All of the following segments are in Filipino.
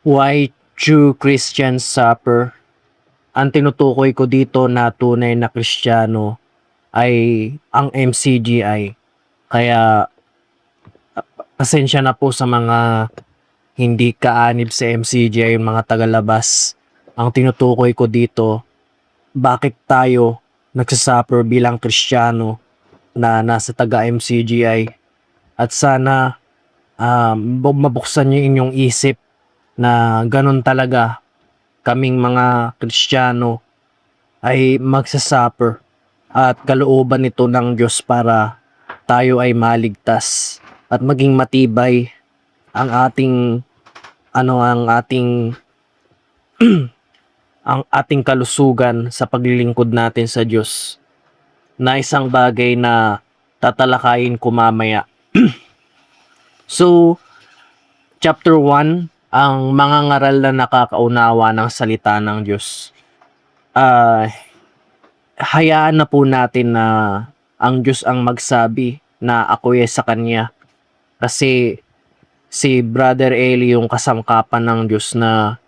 Why true Christians suffer? Ang tinutukoy ko dito na tunay na Kristiyano ay ang MCGI. Kaya pasensya na po sa mga hindi kaanib sa MCGI, yung mga tagalabas. Ang tinutukoy ko dito, bakit tayo nagsasuffer bilang Kristiyano na nasa taga-MCGI? At sana mabuksan niyo inyong isip na ganun talaga kaming mga Kristiyano ay magsasuffer at kalooban nito ng Diyos para tayo ay maligtas at maging matibay ang ating ang ating kalusugan sa paglilingkod natin sa Diyos, na isang bagay na tatalakayin ko mamaya. So, chapter 1, ang mga ngaral na nakakaunawa ng salita ng Diyos. Hayaan na po natin na ang Diyos ang magsabi na ako ay sa Kanya. Kasi si Brother Eli yung kasangkapan ng Diyos na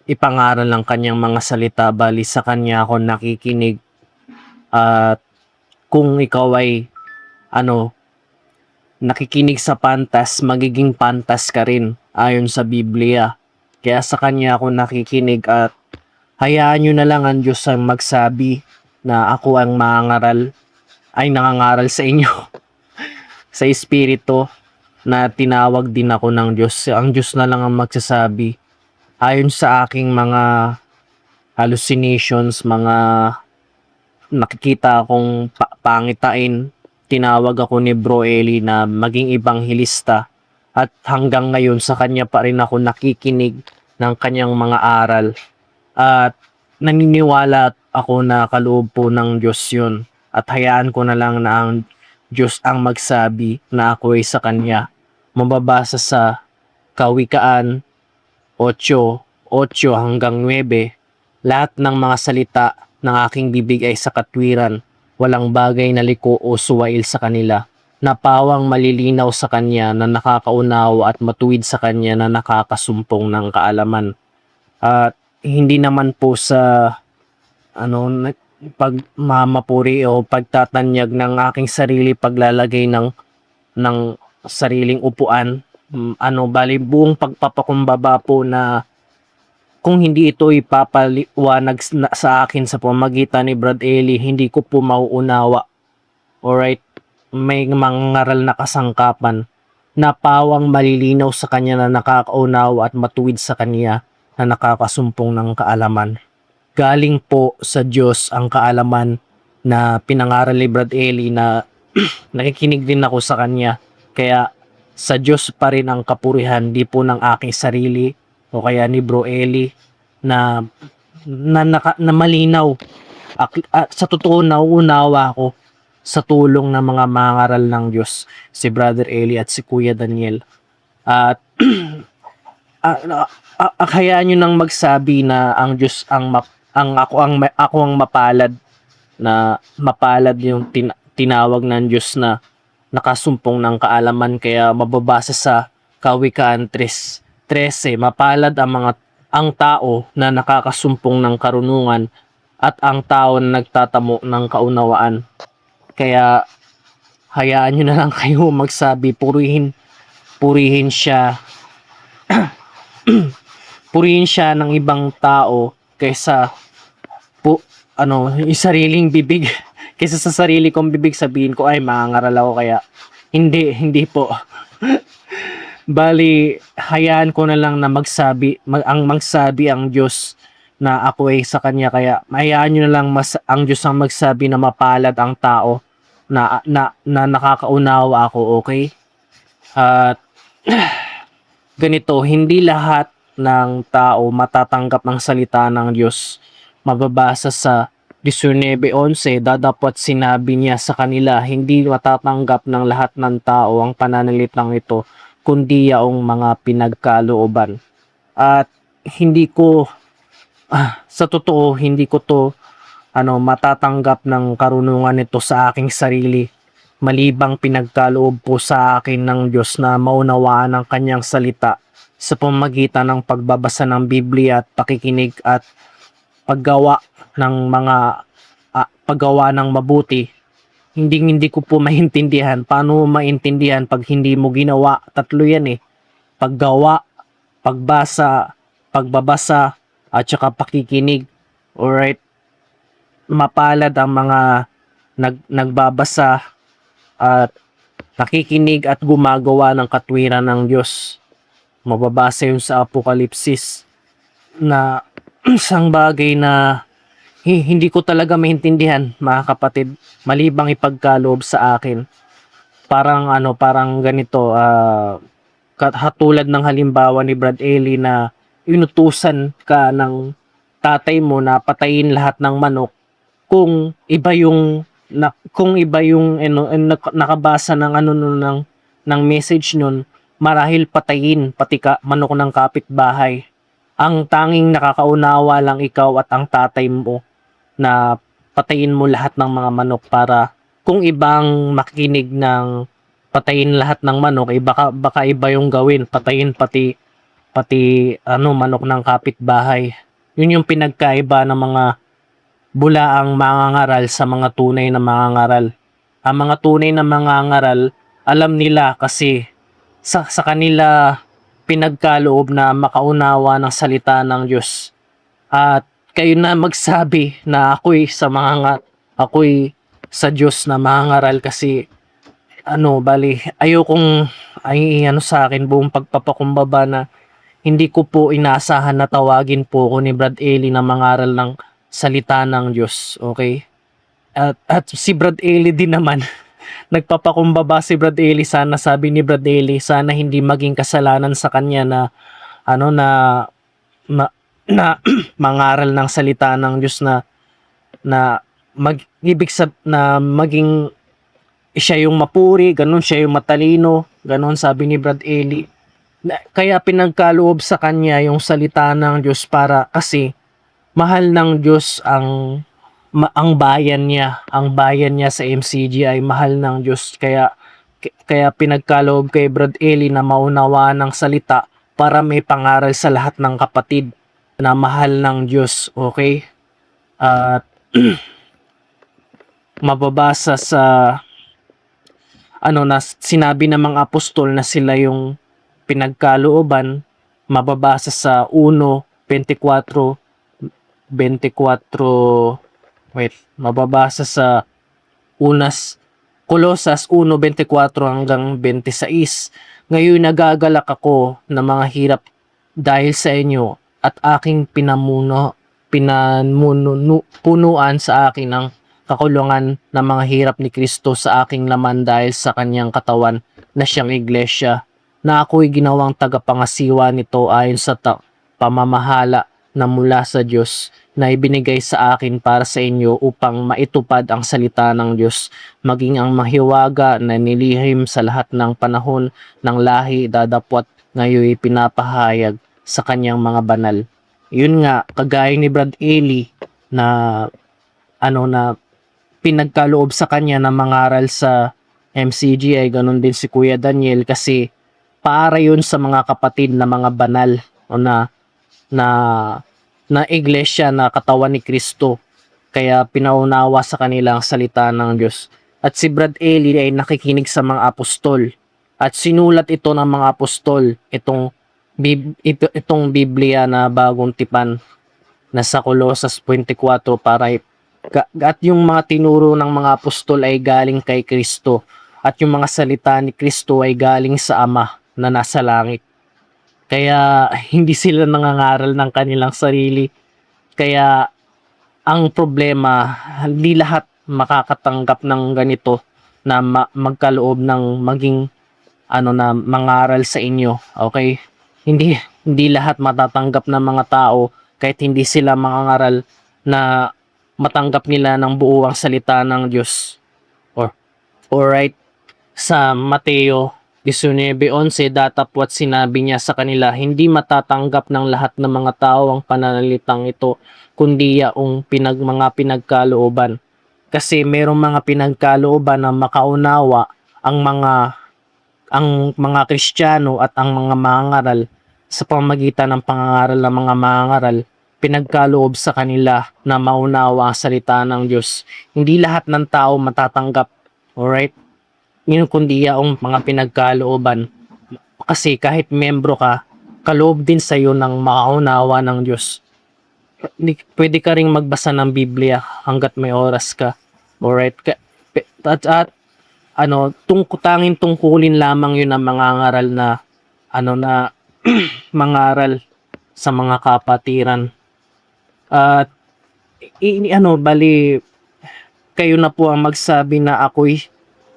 ipangaral ng Kanyang mga salita, bali sa Kanya ako nakikinig. At kung ikaw ay nakikinig sa pantas, magiging pantas ka rin ayon sa Biblia. Kaya sa Kanya ako nakikinig at hayaan nyo na lang ang Diyos ang magsabi na ako ang nangangaral sa inyo sa Espiritu, na tinawag din ako ng Diyos. Ang Diyos na lang ang magsasabi ayon sa aking mga hallucinations, mga nakikita akong pangitain. Tinawag ako ni Bro Eli na maging ibanghilista at hanggang ngayon sa kanya pa rin ako nakikinig ng kanyang mga aral at naniniwala ako na kaloob po ng Diyos yun, at hayaan ko na lang na ang Diyos ang magsabi na ako ay sa Kanya. Mababasa sa Kawikaan 8:8 hanggang 9, lahat ng mga salita ng aking bibig ay sa katwiran, walang bagay na liko o suwail sa kanila, na pawang malilinaw sa Kanya na nakakaunawa at matuwid sa Kanya na nakakasumpong ng kaalaman. At hindi naman po sa pagmamapuri o pagtatanyag ng aking sarili, paglalagay ng sariling upuan, bali buong pagpapakumbaba po na kung hindi ito ipapaliwanag sa akin sa pamagitan ni Brad Eli, hindi ko po mauunawa. Alright, may mga ngaral na kasangkapan na pawang malilinaw sa Kanya na nakakaunawa at matuwid sa Kanya na nakakasumpong ng kaalaman. Galing po sa Diyos ang kaalaman na pinangaral ni Brad Eli, na nakikinig din ako sa Kanya. Kaya sa Diyos pa rin ang kapurihan, di po ng aking sarili o kaya ni Bro Eli na malinaw. Sa totoo, nauunawa ako sa tulong ng mga mangaral ng Diyos, si Brother Eli at si Kuya Daniel. At hayaan nyo nang magsabi na ang Diyos ako ang mapalad, na mapalad yung tinawag ng Diyos na nakasumpong ng kaalaman. Kaya mababasa sa Kawikaan 3:13, mapalad ang tao na nakakasumpong ng karunungan at ang tao na nagtatamo ng kaunawaan. Kaya hayaan nyo na lang kayo magsabi, purihin siya purihin siya ng ibang tao kaysa yung sariling bibig. Kaysa sa sarili kong bibig sabihin ko ay mangangaral ako, kaya hindi po. Bali, hayaan ko na lang na magsabi ang Diyos na ako ay sa Kanya. Kaya hayaan nyo na lang ang Diyos ang magsabi na mapalad ang tao na nakakaunawa ako, okay? At ganito, hindi lahat ng tao matatanggap ng salita ng Diyos. Mababasa sa 19:11, dadapot sinabi niya sa kanila, hindi matatanggap ng lahat ng tao ang pananalitang ito, kundi yaong mga pinagkalooban. At sa totoo, hindi ko to matatanggap ng karunungan nito sa aking sarili. malibang pinagkaloob po sa akin ng Diyos na maunawaan ang kanyang salita sa pamamagitan ng pagbabasa ng Biblia at pakikinig at paggawa ng paggawa ng mabuti. Hindi ko po maintindihan. Paano mo maintindihan pag hindi mo ginawa? Tatlo yan eh. Paggawa, pagbasa, pagbabasa, at saka pakikinig. Alright? Mapalad ang mga nagbabasa at nakikinig at gumagawa ng katwiran ng Diyos. Mababasa yun sa Apokalipsis na isang bagay na hindi ko talaga maintindihan, mga kapatid, malibang ipagkaloob sa akin. Parang ganito, katulad ng halimbawa ni Brad Ely na inutusan ka ng tatay mo na patayin lahat ng manok kung iba yung nakabasa ng ng message nun, marahil patayin pati manok ng kapitbahay. Ang tanging nakakaunawa lang ikaw at ang tatay mo na patayin mo lahat ng mga manok, para kung ibang makikinig ng patayin lahat ng manok, baka iba yung gawin, patayin pati manok ng kapitbahay. Yun yung pinagkaiba ng mga bulaang mangangaral sa mga tunay na mangangaral. Ang mga tunay na mangangaral, alam nila kasi sa kanila pinagkaloob na makaunawa ng salita ng Diyos. At kayo na magsabi na ako'y sa Diyos na mangangaral, kasi ayokong sa akin buong pagpapakumbaba na hindi ko po inasahan na tawagin po ko ni Brad Ely na mangaral ng salita ng Diyos, okay? At si Brad Ely din naman, nagpapakumbaba si Brad Ely, sana sabi ni Brad Ely, sana hindi maging kasalanan sa kanya na ano na ma, na mangaral ng salita ng Diyos na na maging siya yung mapuri, ganun, siya yung matalino, ganun sabi ni Brad Ely. Kaya pinagkaloob sa kanya yung salita ng Diyos para kasi mahal ng Diyos ang bayan niya. Ang bayan niya sa MCG ay mahal ng Diyos. Kaya pinagkaloob kay Brad Ely na maunawaan ng salita para may pangaral sa lahat ng kapatid na mahal ng Diyos. Okay? At mababasa sa na sinabi ng mga apostol na sila yung pinagkalooban, mababasa sa 1:24, mababasa sa Kolosas 1:24 hanggang 26. Ngayon nagagalak ako ng mga hirap dahil sa inyo at aking punuan sa akin ng kakulungan ng mga hirap ni Kristo sa aking laman dahil sa kanyang katawan na siyang iglesia, na ako'y ginawang tagapangasiwa nito ayon sa pamamahala na mula sa Diyos na ibinigay sa akin para sa inyo upang maitupad ang salita ng Diyos, maging ang mahiwaga na nilihim sa lahat ng panahon ng lahi dadapwat ngayon pinapahayag sa kanyang mga banal. Yun nga, kagaya ni Brad Ely na na pinagkaloob sa kanya na mangaral sa MCG, ay ganun din si Kuya Daniel, kasi para yun sa mga kapatid na mga banal o na iglesia na katawan ni Kristo. Kaya pinaunawa sa kanila ang salita ng Diyos. At si Brad Ely ay nakikinig sa mga apostol. At sinulat ito ng mga apostol, itong Biblia na bagong tipan na sa Kolosas 24, at yung mga tinuro ng mga apostol ay galing kay Kristo, at yung mga salita ni Kristo ay galing sa Ama na nasa langit. Kaya hindi sila nangangaral ng kanilang sarili. Kaya ang problema, hindi lahat makakatanggap ng ganito na magkaloob ng maging na mangaral sa inyo. Okay? Hindi lahat matatanggap ng mga tao kahit hindi sila mangangaral na matanggap nila ng buo ang salita ng Diyos. Alright, sa Mateo 19:11, datapwat sinabi niya sa kanila, hindi matatanggap ng lahat ng mga tao ang pananalitang ito, kundi yaong mga pinagkalooban. Kasi merong mga pinagkalooban na makaunawa ang mga Kristiyano at ang mga mangangaral sa pamagitan ng pangangaral ng mga mangangaral, pinagkaloob sa kanila na maunawa ang salita ng Diyos. Hindi lahat ng tao matatanggap, alright? Yun kundi yaong mga pinagkalooban. Kasi kahit membro ka, kaloob din sa iyo ng makaunawa ng Diyos. Pwede ka ring magbasa ng Biblia hanggat may oras ka. Alright? At tanging tungkulin lamang yun ng mga ngaral na mangaral sa mga kapatiran. At bali kayo na po ang magsabi na ako'y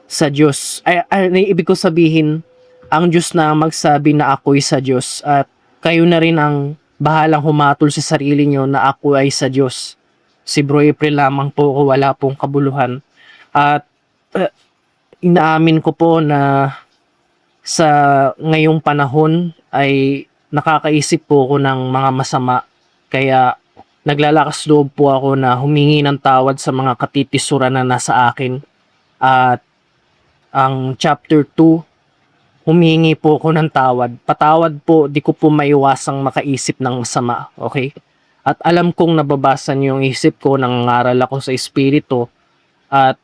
sa Diyos. Ibig ko sabihin, ang Diyos na ang magsabi na ako'y sa Diyos at kayo na rin ang bahalang humatol sa sarili nyo na ako ay sa Diyos. Si Bro April lamang po ako, wala pong kabuluhan. At inaamin ko po na sa ngayong panahon ay nakakaisip po ako ng mga masama. Kaya naglalakas loob po ako na humingi ng tawad sa mga katitisuran na nasa akin. At ang chapter 2, humingi po ako ng tawad. Patawad po, di ko po maiwasang makaisip ng masama. Okay? At alam kong nababasa niyo yung isip ko, nangangaral ako sa Espiritu. At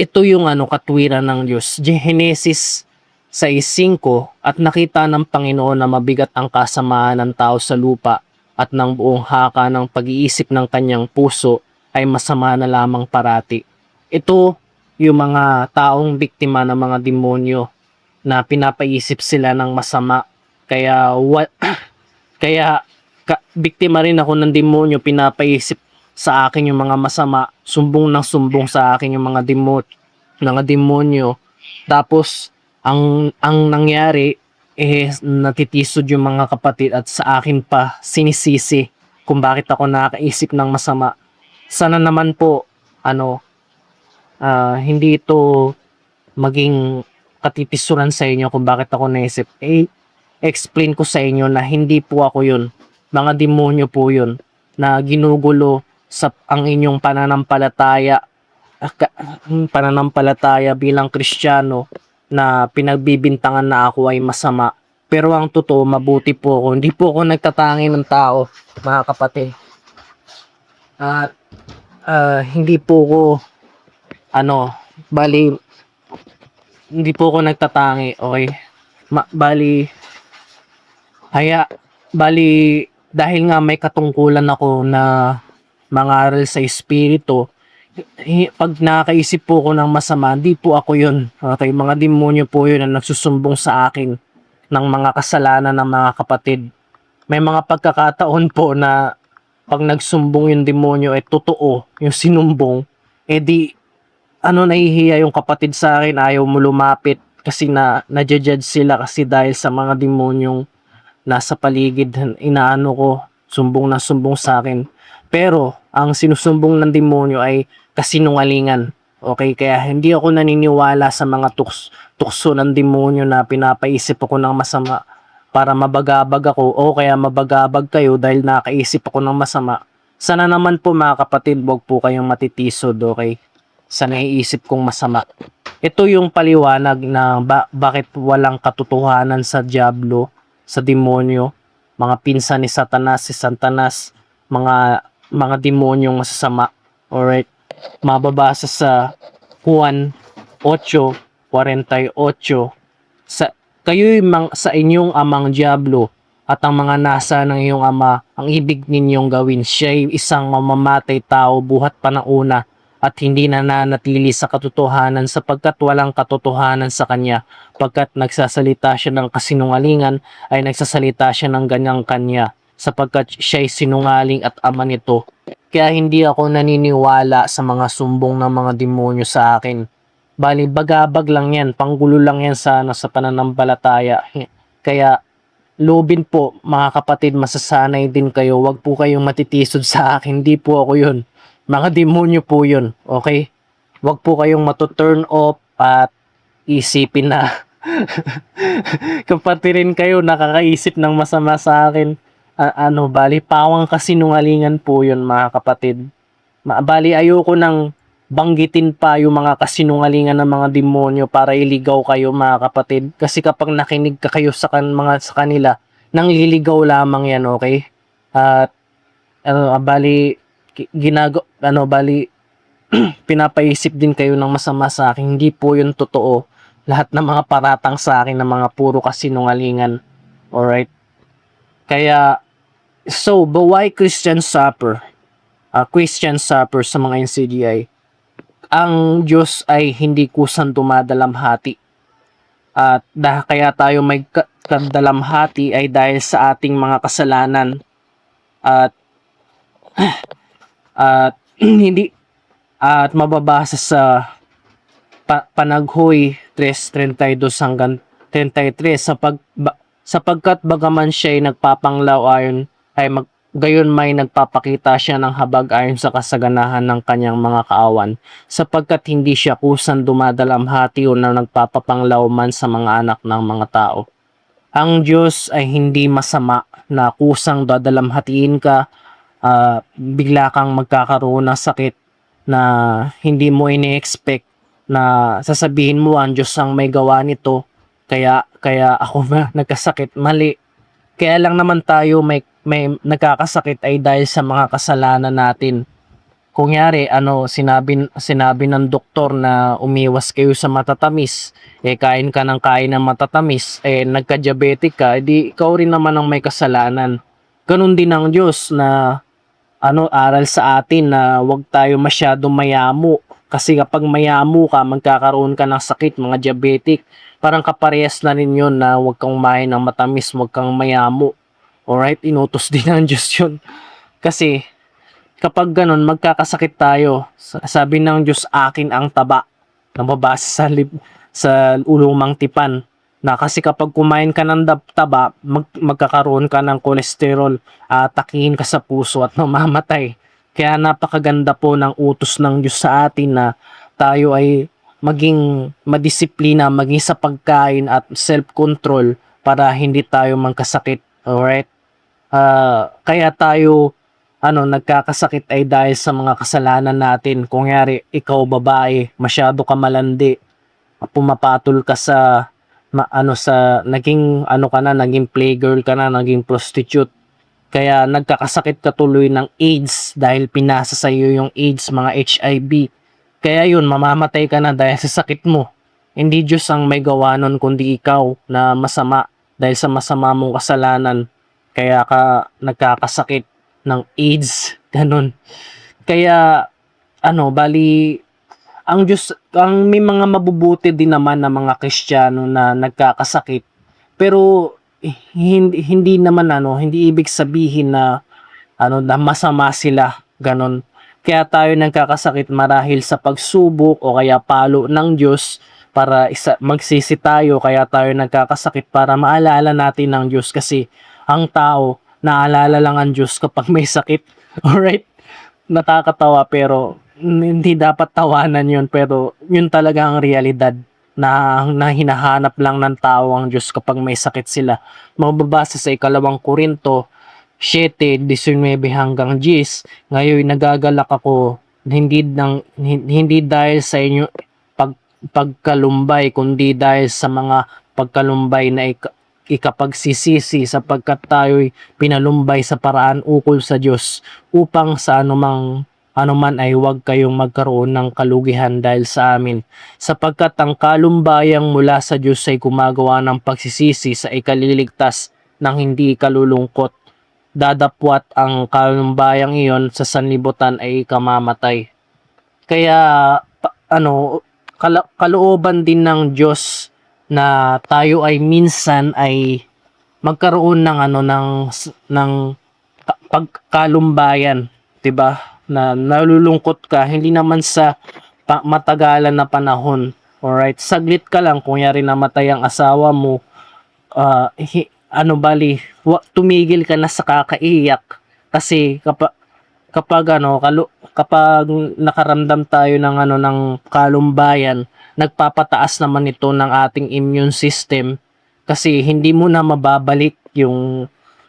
ito yung katwiran ng Diyos. Genesis 6:5, at nakita ng Panginoon na mabigat ang kasamaan ng tao sa lupa at ng buong haka ng pag-iisip ng kanyang puso ay masama na lamang parati. Ito yung mga taong biktima ng mga demonyo na pinapaisip sila ng masama. Kaya biktima rin ako ng demonyo, pinapaisip sa akin yung mga masama, sumbong ng sumbong sa akin yung mga demonyo. Tapos ang nangyari natitisod yung mga kapatid at sa akin pa sinisisi kung bakit ako nakakaisip ng masama. Sana naman po hindi ito maging katitisuran sa inyo kung bakit ako naisip. Explain ko sa inyo na hindi po ako yun. Mga demonyo po yun na ginugulo sa ang inyong pananampalataya bilang Kristiyano, na pinagbibintangan na ako ay masama. Pero ang totoo, mabuti po ako. Hindi po ako nagtatangi ng tao, mga kapatid. At hindi po ako hindi po ako nagtatangi, okay? Dahil nga may katungkulan ako na mangaral sa Espiritu, pag nakakaisip po ako ng masama, hindi po ako yun. Okay, mga demonyo po yun na nagsusumbong sa akin ng mga kasalanan ng mga kapatid. May mga pagkakataon po na pag nagsumbong yung demonyo, totoo yung sinumbong, nahihiya yung kapatid sa akin, ayaw mo lumapit kasi nadjudge sila kasi dahil sa mga demonyong nasa paligid, sumbong na sumbong sa akin. Pero ang sinusumbong ng demonyo ay kasinungalingan. Okay, kaya hindi ako naniniwala sa mga tukso ng demonyo na pinapaisip ako ng masama para mabagabag ako, o kaya mabagabag kayo dahil nakaisip ako ng masama. Sana naman po mga kapatid, wag po kayong matitisod, okay? Sa naiisip kong masama. Ito yung paliwanag na bakit walang katotohanan sa diablo, sa demonyo, mga pinsan ni Satanas, si Santanas, mga demonyong masasama. Alright? Mababasa sa Juan 8:48, sa inyong amang diablo at ang mga nasa ng iyong ama, ang ibig ninyong gawin. Siya ay isang mamamatay tao buhat pa ng una at hindi nananatili sa katotohanan sapagkat walang katotohanan sa kanya. Pagkat nagsasalita siya ng kasinungalingan, ay nagsasalita siya ng ganyang kanya sapagkat siya ay sinungaling at ama nito. Kaya hindi ako naniniwala sa mga sumbong ng mga demonyo sa akin. Bali, bagabag lang yan, panggulo lang yan sa pananampalataya. Kaya loobin po mga kapatid, masasanay din kayo, wag po kayong matitisod sa akin, hindi po ako yun. Mga demonyo po yun, okay? Wag po kayong matuturn off at isipin na kapatid rin kayo nakakaisip ng masama sa akin. Bali, pawang kasinungalingan po yun mga kapatid. Bali, ayoko nang banggitin pa yung mga kasinungalingan ng mga demonyo para iligaw kayo mga kapatid. Kasi kapag nakinig ka kayo sa kanila, nangliligaw lamang yan, okay? At bali bali pinapaisip din kayo ng masama sa akin. Hindi po yun totoo. Lahat ng mga paratang sa akin ng mga puro kasinungalingan. Alright? Kaya, so, but why Christian Supper? Christian Supper sa mga NCGI. Ang Diyos ay hindi kusang dumadalamhati. At kaya tayo may kadalamhati ay dahil sa ating mga kasalanan. At hindi mababasa sa Panaghoy 3:32 hanggang 33 sapagkat bagaman siya ay nagpapanglaw ayon ay gayon may nagpapakita siya ng habag ayon sa kasaganahan ng kanyang mga kaawan sapagkat hindi siya kusang dumadalamhati o na nagpapapanglaw man sa mga anak ng mga tao. Ang Diyos ay hindi masama na kusang dadalamhatiin ka, bigla kang magkakaroon ng sakit na hindi mo ini-expect, na sasabihin mo ang Diyos ang may gawa nito, kaya ako na nagkasakit. Mali. Kaya lang naman tayo may nagkakasakit ay dahil sa mga kasalanan natin. Kunyari, sinabi ng doktor na umiwas kayo sa matatamis, kain ka ng matatamis, nagka-diabetic ka, edi ikaw rin naman ang may kasalanan. Ganun din ang Diyos na aral sa atin na huwag tayo masyadong mayamu. Kasi kapag mayamu ka, magkakaroon ka ng sakit, mga diabetic. Parang kaparehas na rin yun na huwag kang kumain ng matamis, huwag kang mayamu. Alright, inutos din ng Diyos yun. Kasi kapag ganun, magkakasakit tayo. Sabi ng Diyos, akin ang taba. Nababasa sa ulumang tipan. Na kasi kapag kumain ka ng taba, magkakaroon ka ng kolesterol, atakihin ka sa puso at mamamatay. Kaya napakaganda po ng utos ng Diyos sa atin na tayo ay maging madisiplina, maging sa pagkain at self-control para hindi tayo magkasakit. Alright? Kaya tayo nagkakasakit ay dahil sa mga kasalanan natin. Kung yari, ikaw babae, masyado ka malandi, pumapatol ka sa naging playgirl ka na, naging prostitute. Kaya nagkakasakit ka tuloy ng AIDS dahil pinasa sa iyo yung AIDS, mga HIV. Kaya yun, mamamatay ka na dahil sa sakit mo. Hindi Diyos ang may gawa nun kundi ikaw na masama dahil sa masama mong kasalanan. Kaya ka nagkakasakit ng AIDS, ganun. Kaya bali ang Diyos, may mga mabubuti din naman na mga Kristiyano na nagkakasakit. Pero hindi naman hindi ibig sabihin na na masama sila, ganon. Kaya tayo nagkakasakit marahil sa pagsubok o kaya palo ng Diyos para magsisi tayo, kaya tayo nagkakasakit para maalala natin ng Diyos kasi ang tao naalala lang ang Diyos kapag may sakit. Alright? Nakakatawa pero hindi dapat tawanan yun, pero yun talaga ang realidad na hinahanap lang ng tao ang Diyos kapag may sakit sila. Mababasa sa 2 Korinto 7:19 hanggang 10, ngayon nagagalak ako hindi dahil sa inyo pagkalumbay kundi dahil sa mga pagkalumbay na ikapagsisisi sapagkat tayo'y pinalumbay sa paraan ukol sa Diyos upang sa anuman ay huwag kayong magkaroon ng kalugihan dahil sa amin sapagkat ang kalumbayang mula sa Diyos ay gumagawa ng pagsisisi sa ikaliligtas ng hindi kalulungkot. Dadapwat ang kalumbayang iyon sa sanlibutan ay kamamatay. Kaya kalooban din ng Diyos na tayo ay minsan ay magkaroon ng pagkalumbayan, 'di ba? Na nalulungkot ka, hindi naman sa matagalan na panahon. Alright, saglit ka lang, kunyari namatay ang asawa mo, tumigil ka na sa kakaiyak kasi kapag nakaramdam tayo ng kalumbayan, nagpapataas naman ito ng ating immune system kasi hindi mo na mababalik yung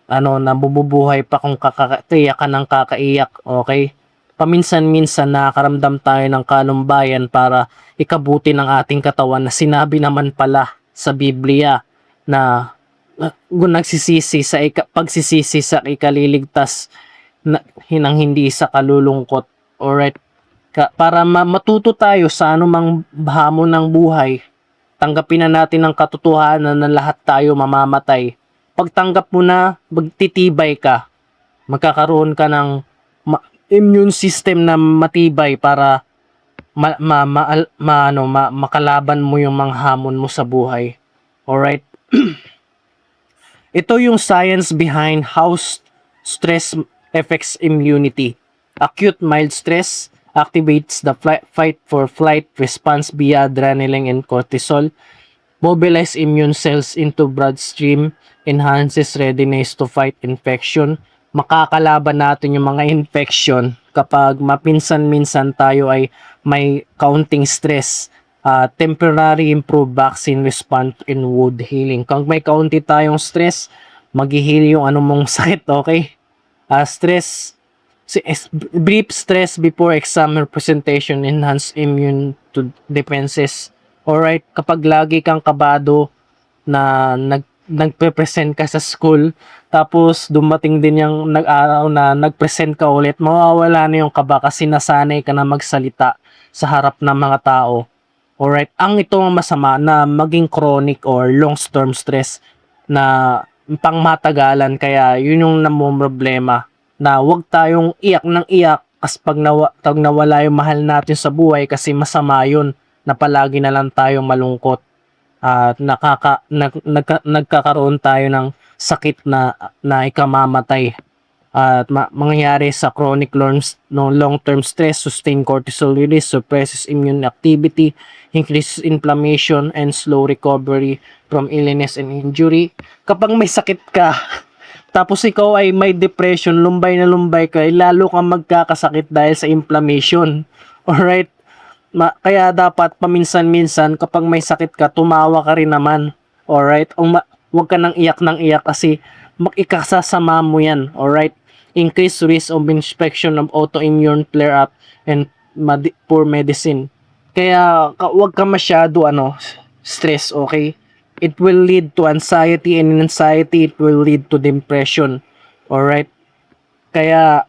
nabubuhay pa kung kakaiyak ka ng kakaiyak, okay? paminsan-minsan nakakaramdam tayo ng kalumbayan para ikabuti ng ating katawan na sinabi naman pala sa Biblia na nagsisisi sa pagsisisi sa ikaliligtas na hinang hindi sa kalulungkot. Alright? Para matuto tayo sa anumang hamon ng buhay, tanggapin na natin ang katotohanan na lahat tayo mamamatay. Pagtanggap mo na, magtitibay ka. Magkakaroon ka ng immune system na matibay para makalaban mo yung mga hamon mo sa buhay. Alright? Ito yung science behind how stress affects immunity. Acute mild stress activates the fight for flight response via adrenaline and cortisol, mobilize immune cells into bloodstream, enhances readiness to fight infection. Makakalaban natin yung mga infection kapag mapinsan-minsan tayo ay may counting stress. Temporary improve vaccine response in wound healing. Kung may kaunti tayong stress, mag-heal yung anumang sakit, okay? Stress, brief stress before exam or presentation enhance immune to defenses. Alright, kapag lagi kang kabado na nagpe-present ka sa school, tapos dumating din yung nag-araw na nag-present ka ulit, mawawala na yung kaba kasi nasanay ka na magsalita sa harap ng mga tao. Alright, ang ito ang masama na maging chronic or long-term stress na pangmatagalan, kaya yun yung namumroblema na wag tayong iyak ng iyak as pag nawala yung mahal natin sa buhay kasi masama yun na palagi na lang tayong malungkot at nagkakaroon tayo ng sakit na ikamamatay at mangyayari sa chronic long-term stress, sustained cortisol release, suppresses immune activity, increases inflammation, and slow recovery from illness and injury. Kapag may sakit ka, tapos ikaw ay may depression, lumbay na lumbay ka, lalo kang magkakasakit dahil sa inflammation. Alright? Kaya dapat paminsan-minsan kapag may sakit ka, tumawa ka rin naman. Alright? Huwag ka nang iyak ng iyak kasi ikasasama mo yan. Alright? Increased risk of infection of autoimmune flare-up and poor medicine. Kaya huwag ka masyado stress, okay? It will lead to anxiety, and anxiety it will lead to depression. Alright? Kaya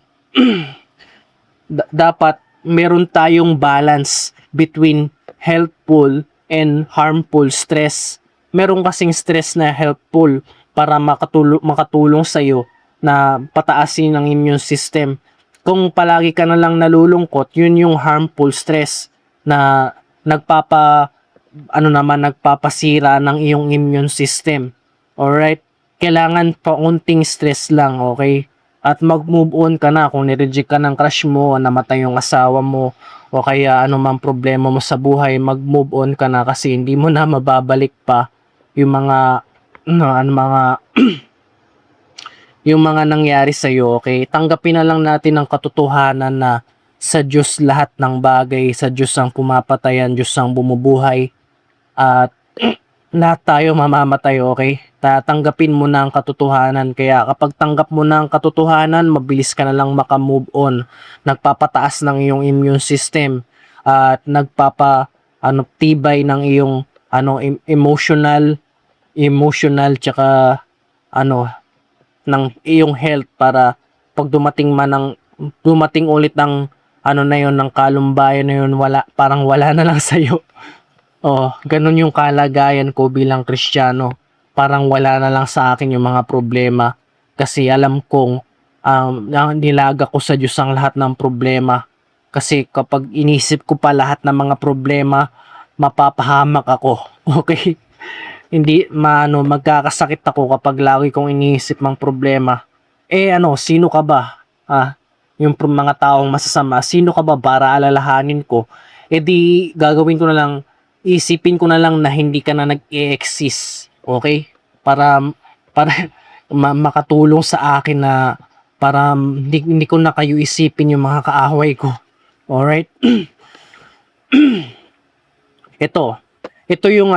dapat meron tayong balance between helpful and harmful stress. Meron kasing stress na helpful para makatulong sa iyo na pataasin ang immune system. Kung palagi ka na lang nalulungkot, yun yung harmful stress na nagpapasira ng iyong immune system. Alright? Kailangan paunting stress lang, okay? At mag-move on ka na kung nireject ka ng crush mo, namatay yung asawa mo, o kaya anumang problema mo sa buhay, mag-move on ka na kasi hindi mo na mababalik pa yung mga yung mga nangyari sa iyo, okay? Tanggapin na lang natin ang katotohanan na sa Diyos lahat ng bagay, sa Diyos ang pumapatayan, Diyos ang bumubuhay, at lahat tayo mamamatay, okay? Tatanggapin mo na ang katotohanan. Kaya kapag tanggap mo na ang katotohanan, mabilis ka na lang makamove on. Nagpapataas ng iyong immune system at tibay ng iyong emotional tsaka ng iyong health para pag dumating ulit ng ng kalumbayan na yun, parang wala na lang sa iyo. Oh, ganun yung kalagayan ko bilang Kristiyano. Parang wala na lang sa akin yung mga problema kasi alam kong nilaga ko sa Diyos ang lahat ng problema. Kasi kapag inisip ko pa lahat ng mga problema, mapapahamak ako. Okay? Hindi magkakasakit ako kapag lagi kong iniisip ng problema. Sino ka ba? Yung mga taong masasama, sino ka ba para alalahanin ko? Di gagawin ko na lang, isipin ko na lang na hindi ka na nag-e-exist. Okay? Para makatulong sa akin na para hindi ko na kayo isipin yung mga kaaway ko. Alright? Ito yung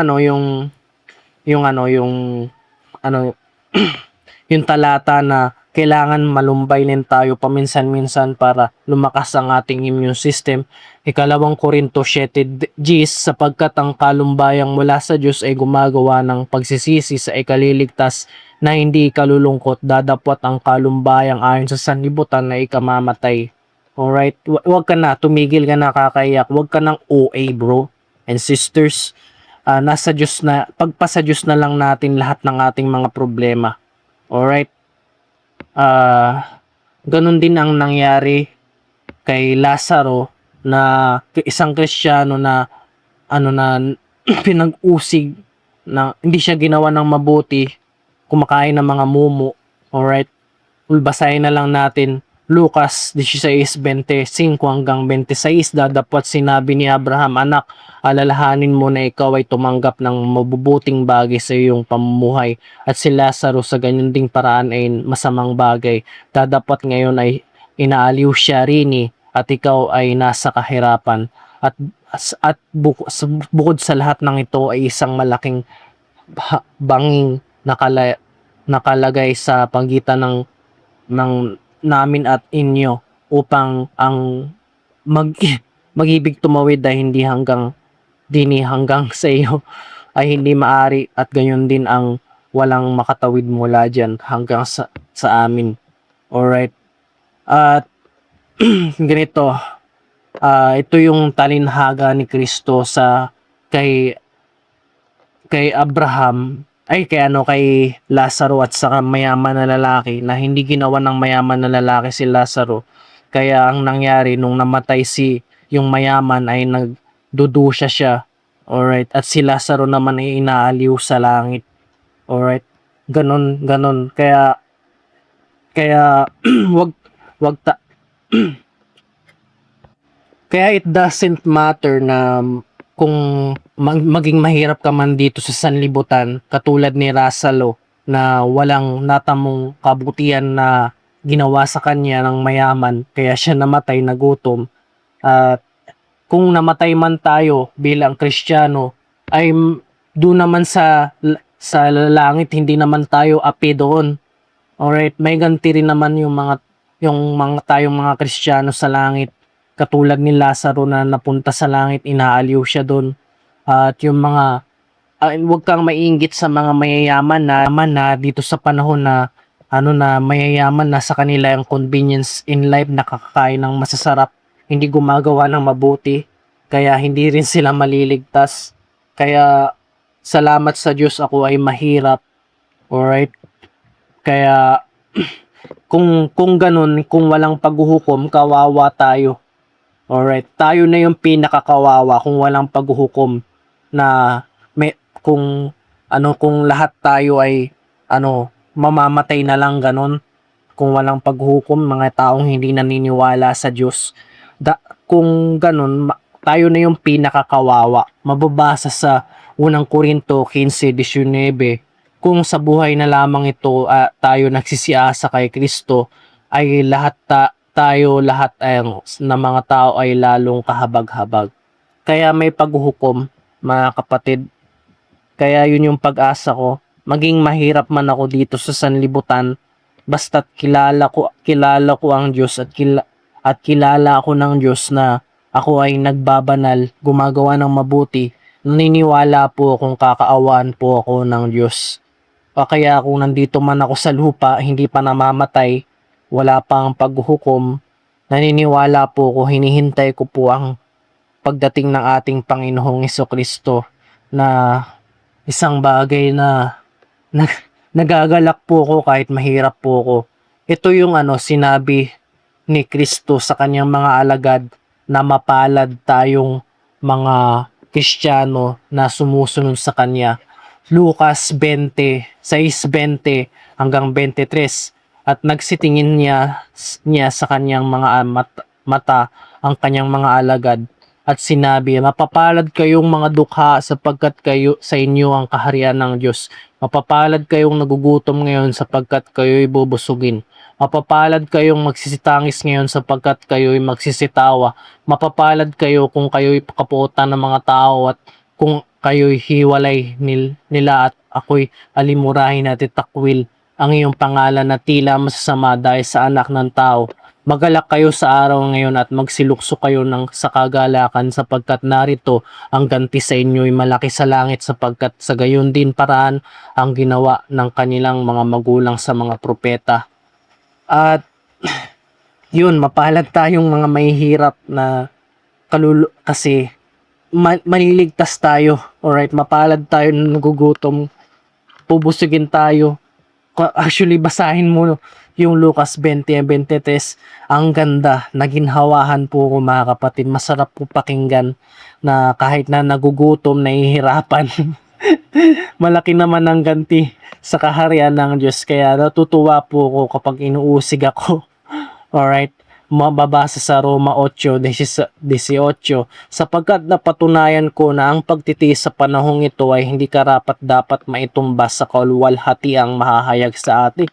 yung talata na kailangan malumbay din tayo paminsan-minsan para lumakas ang ating immune system. Ikalawang Korinto 7:10, sapagkat ang kalumbayang mula sa Diyos ay gumagawa ng pagsisisi sa ikaliligtas na hindi kalulungkot, dadapot ang kalumbayang ayon sa sanlibutan na ikamamatay. Alright, wag ka na, tumigil ka na kakaiyak, wag ka ng OA bro and sisters. Nasa Diyos na, pagpasa Diyos na lang natin lahat ng ating mga problema. Alright, ganun din ang nangyari kay Lazaro, na isang Kristiyano na pinag-usig, na hindi siya ginawa ng mabuti, kumakain ng mga mumu. Alright, basahin na lang natin Lucas 16:25 hanggang 26. Datapwat sinabi ni Abraham, anak, alalahanin mo na ikaw ay tumanggap ng mabubuting bagay sa iyong pamumuhay, at si Lazaro sa ganyan ding paraan ay masamang bagay. Datapwat ngayon ay inaaliw siya rini, at ikaw ay nasa kahirapan. Bukod sa lahat ng ito ay isang malaking banging nakalagay sa pagitan ng namin at inyo, upang ang mag-ibig tumawid ay hindi hanggang sa iyo ay hindi maari, at gayon din ang walang makatawid mula dyan hanggang sa amin. Alright, at ganito, ito yung talinhaga ni Kristo sa kay Abraham, kay Lazaro at saka mayaman na lalaki, na hindi ginawa ng mayaman na lalaki si Lazaro. Kaya ang nangyari nung namatay yung mayaman ay nagdudusya siya. Alright, at si Lazaro naman ay inaaliw sa langit. Alright, ganon. Kaya wag wag ta kaya it doesn't matter na kung maging mahirap ka man dito sa sanlibutan, katulad ni Lazaro na walang natamong kabutihan na ginawa sa kanya ng mayaman, kaya siya namatay na gutom. At kung namatay man tayo bilang Kristiyano, ay doon naman sa langit, hindi naman tayo api doon. Alright, may ganti rin naman yung mga tayong mga Kristiyano sa langit. Katulad ni Lazaro na napunta sa langit, inaaliw siya doon. At yung mga huwag kang maiinggit sa mga mayayaman na dito sa panahon na na mayayaman na sa kanila yung convenience in life, nakakakain ng masasarap, hindi gumagawa ng mabuti, kaya hindi rin sila maliligtas. Kaya salamat sa Diyos ako ay mahirap. Alright, kaya kung ganun, kung walang paghuhukom, kawawa tayo. Alright, tayo na yung pinakakawawa kung walang paghuhukom, na kung lahat tayo ay mamamatay na lang ganun, kung walang paghuhukom, mga taong hindi naniniwala sa Diyos. Kung ganun, tayo na yung pinakakawawa. Mababasa sa unang Korinto 15:19, kung sa buhay na lamang ito tayo nagsisiasa kay Kristo, ay tayo lahat na mga tao ay lalong kahabag-habag. Kaya may paghuhukom, mga kapatid. Kaya yun yung pag-asa ko. Maging mahirap man ako dito sa sanlibutan, basta't kilala ko ang Diyos, at kilala ako ng Diyos na ako ay nagbabanal, gumagawa ng mabuti. Naniniwala po akong kakaawaan po ako ng Diyos. Kaya kung nandito man ako sa lupa, hindi pa namamatay, wala pang paghuhukom, naniniwala po ko, hinihintay ko po ang pagdating ng ating Panginoong Hesukristo, na isang bagay na nagagalak po ko kahit mahirap po ko. Ito yung sinabi ni Kristo sa kanyang mga alagad, na mapalad tayong mga Kristiyano na sumusunod sa kanya. Lucas 20:6-20 hanggang 23. At nagsitingin niya sa kanyang mga mata ang kanyang mga alagad, at sinabi, mapapalad kayong mga dukha, sapagkat sa inyo ang kaharian ng Diyos. Mapapalad kayong nagugutom ngayon, sapagkat kayo'y bubusugin. Mapapalad kayong magsisitangis ngayon, sapagkat kayo'y magsisitawa. Mapapalad kayo kung kayo'y kapuotan ng mga tao, at kung kayo'y hiwalay nila, at ako'y alimurahin at itakwil. ang iyong pangalan na tila masasama dahil sa anak ng tao. Magalak kayo sa araw ngayon at magsilukso kayo sa kagalakan sapagkat narito ang ganti sa inyo'y malaki sa langit sapagkat sa gayon din paraan ang ginawa ng kanilang mga magulang sa mga propeta. At yun, mapalad tayong mga mahihirap na kasi maliligtas tayo. Alright, mapalad tayo na nagugutom, pubusugin tayo. Actually, basahin mo yung Lucas 20:23. Ang ganda, naginhawahan po ko mga kapatid. Masarap po pakinggan na kahit na nagugutom, nahihirapan. Malaki naman ang ganti sa kaharian ng Diyos. Kaya natutuwa po ko kapag inuusig ako. Alright, mababasa sa Roma 8:18, sapagkat napatunayan ko na ang pagtitiis sa panahong ito ay hindi karapat-dapat maitumbas sa kaluwalhatiang mahahayag sa atin.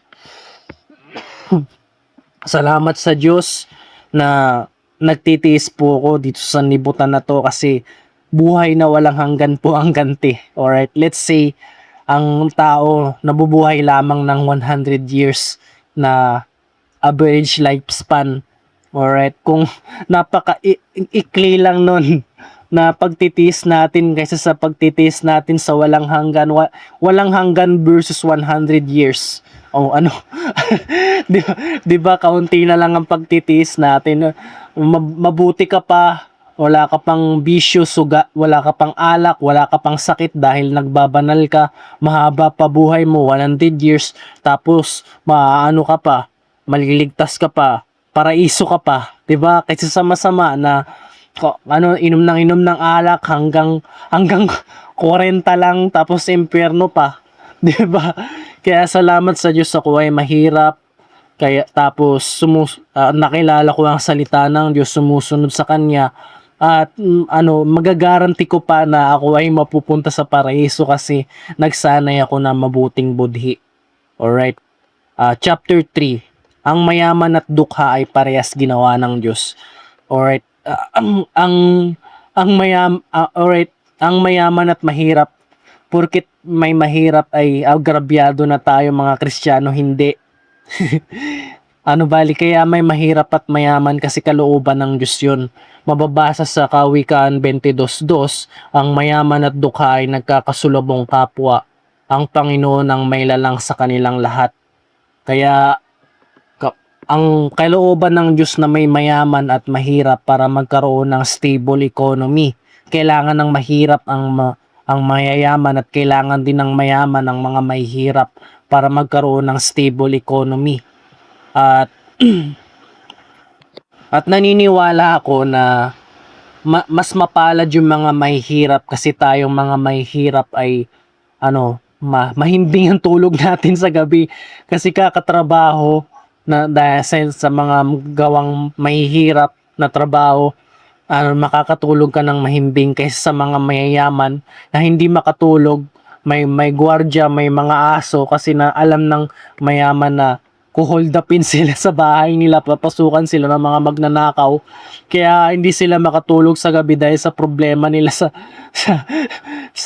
Salamat sa Diyos na nagtitiis po ako dito sa nibutan na to kasi buhay na walang hanggan po ang ganti. Alright, let's say ang tao nabubuhay lamang ng 100 years na average lifespan. Alright, kung ikli lang nun na pagtitiis natin kaysa sa pagtitiis natin sa walang hanggan, walang hanggan versus 100 years. O ano, di ba kaunti na lang ang pagtitiis natin. Mabuti ka pa, wala ka pang bisyo, suga, wala ka pang alak, wala ka pang sakit dahil nagbabanal ka, mahaba pa buhay mo, 100 years, tapos maano ka pa, maliligtas ka pa, paraiso ka pa, 'di ba? Kaysa sa masama na inom ng alak hanggang 40 lang tapos impyerno pa, 'di ba? Kaya salamat sa Diyos ako ay mahirap. Kaya tapos nakilala ko ang salita ng Diyos, sumusunod sa kanya at magagaranti ko pa na ako ay mapupunta sa paraiso kasi nagsanay ako na mabuting budhi. Alright. Chapter 3. Ang mayaman at dukha ay parehas ginawa ng Diyos. Alright. Alright. Ang mayaman at mahirap, porkit may mahirap ay agrabyado na tayo mga Kristiyano, hindi. Bali kaya may mahirap at mayaman kasi kalooban ng Diyos yun. Mababasa sa Kawikaan 22:2, ang mayaman at dukha ay nagkakasulubong kapwa. Ang Panginoon ang may lalang sa kanilang lahat. Kaya ang kalooban ng Diyos na may mayaman at mahirap para magkaroon ng stable economy. Kailangan ng mahirap ang mayayaman at kailangan din ng mayaman ang mga mahihirap para magkaroon ng stable economy. At at naniniwala ako na mas mapalad yung mga mahihirap kasi tayong mga mahihirap ay mahimbing ang tulog natin sa gabi kasi kakatrabaho na dahil sa mga gawang mahihirap na trabaho, makakatulog ka ng mahimbing kaysa sa mga mayayaman na hindi makatulog, may gwardiya, may mga aso kasi na alam ng mayaman na kuhold upin sila sa bahay nila, papasukan sila ng mga magnanakaw, kaya hindi sila makatulog sa gabi dahil sa problema nila sa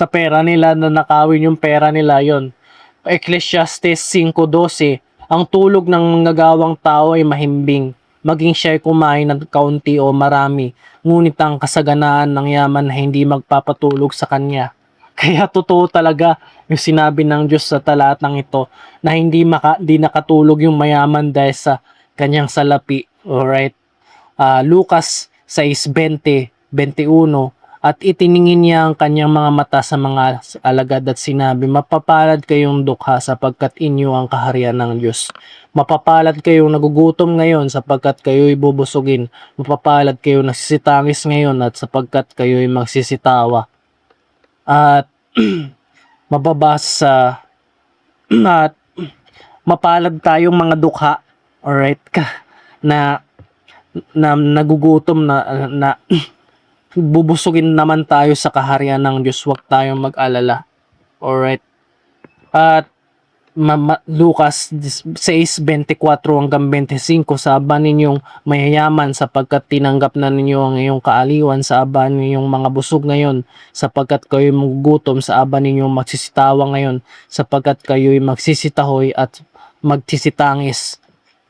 pera nila, na nakawin yung pera nila. Yon, Ecclesiastes 5:12, ang tulog ng manggagawang tao ay mahimbing, maging siya ay kumain ng kaunti o marami, ngunit ang kasaganaan ng yaman ay hindi magpapatulog sa kanya. Kaya totoo talaga yung sinabi ng Diyos sa talatang ito na hindi nakatulog yung mayaman dahil sa kanyang salapi. Alright? Lucas 6:20-21, at itiningin niya ang kanyang mga mata sa mga alagad at sinabi, mapapalad kayong dukha sapagkat inyo ang kaharian ng Diyos. Mapapalad kayong nagugutom ngayon sapagkat kayo'y bubusugin. Mapapalad kayong nagsisitangis ngayon at sapagkat kayo'y magsisitawa. At mababasa at mapalad tayong mga dukha, alright, na nagugutom na bubusugin naman tayo sa kaharian ng Diyos. Huwag tayong mag-alala. Alright. At Lucas 6:24-25, sa aba ninyong mayayaman sapagkat tinanggap na ninyo ang iyong kaaliwan, sa aba ninyong mga busog ngayon sapagkat kayo'y magugutom, sa aba ninyong magsisitawa ngayon sapagkat kayo'y magsisitahoy, at magsisitangis.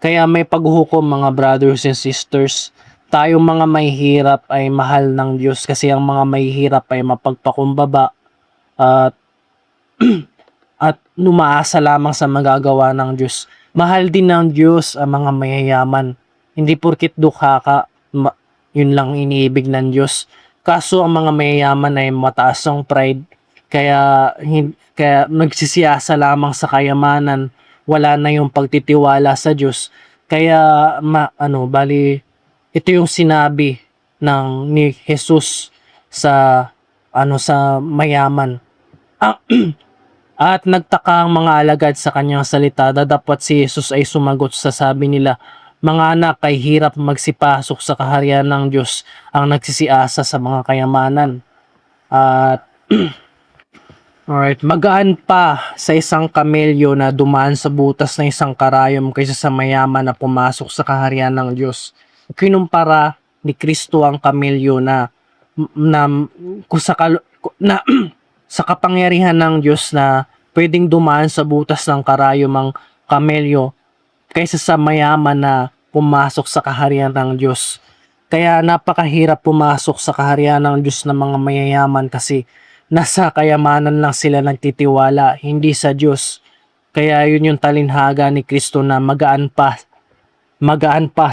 Kaya may paghuhukom mga brothers and sisters. Tayong mga mahihirap ay mahal ng Diyos kasi ang mga mahihirap ay mapagpakumbaba at at lumaasa lamang sa magagawa ng Diyos. Mahal din ng Diyos ang mga mayayaman. Hindi porkit dukha ka, yun lang iniibig ng Diyos. Kaso ang mga mayayaman ay mataas ang pride, kaya nagsisiyasa lamang sa kayamanan, wala na yung pagtitiwala sa Diyos. Kaya bali ito yung sinabi ni Jesus sa sa mayaman. At nagtaka ang mga alagad sa kanyang salita, datapwat si Jesus ay sumagot sa sabi nila, "Mga anak, ay hirap magsipasok sa kaharian ng Diyos ang nagsisiasa sa mga kayamanan." At alright, magaan pa sa isang kamelyo na dumaan sa butas ng isang karayom kaysa sa mayaman na pumasok sa kaharian ng Diyos. Kinumpara ni Kristo ang kamelyo na, na sa kapangyarihan ng Diyos na pwedeng dumaan sa butas ng karayom ang kamelyo kaysa sa mayaman na pumasok sa kaharian ng Diyos. Kaya napakahirap pumasok sa kaharian ng Diyos ng mga mayayaman kasi nasa kayamanan lang sila nagtitiwala, hindi sa Diyos. Kaya yun yung talinhaga ni Kristo na magaan pa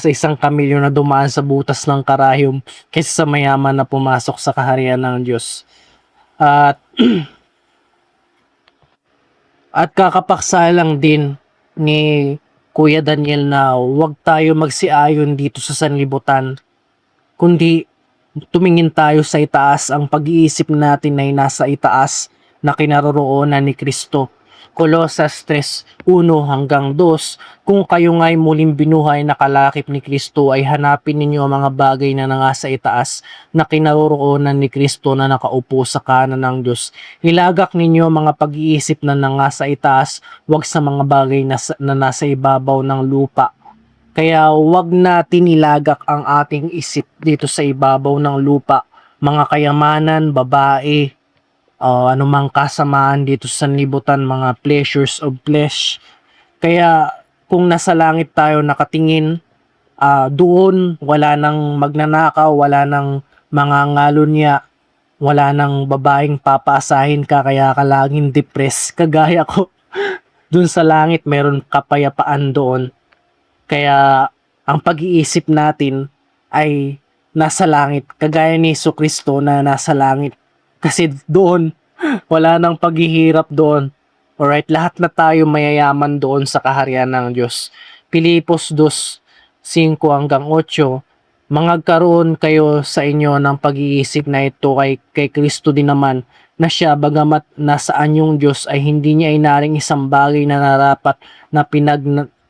sa isang kamelyo na dumaan sa butas ng karayom kaysa sa mayaman na pumasok sa kaharian ng Diyos. At kakapaksa lang din ni Kuya Daniel na huwag tayo magsiayon dito sa sanlibutan, kundi tumingin tayo sa itaas. Ang pag-iisip natin ay nasa itaas na kinaroroonan ni Kristo. Colosas 3:1-2. Kung kayo nga'y muling binuhay na kalakip ni Kristo, ay hanapin ninyo ang mga bagay na nasa itaas na kinaroroonan ni Kristo na nakaupo sa kanan ng Diyos. Ilagak ninyo ang mga pag-iisip na nasa itaas, wag sa mga bagay na nasa ibabaw ng lupa. Kaya wag natin ilagak ang ating isip dito sa ibabaw ng lupa, mga kayamanan, babae, anumang kasamaan dito sa sanlibutan, mga pleasures of flesh. Kaya kung nasa langit tayo nakatingin, doon wala nang magnanakaw, wala nang mangangalunya, wala nang babaeng papasahin ka kaya ka laging depressed kagaya ko. Doon sa langit meron kapayapaan doon. Kaya ang pag-iisip natin ay nasa langit, kagaya ni Jesucristo na nasa langit. Kasi doon, wala nang paghihirap doon. Alright, lahat na tayo mayayaman doon sa kaharian ng Diyos. Pilipos 2:5-8, mangagkaroon kayo sa inyo ng pag-iisip na ito kay Kristo din naman, na siya bagamat nasaan yung Diyos ay hindi niya inaring isang bagay na narapat na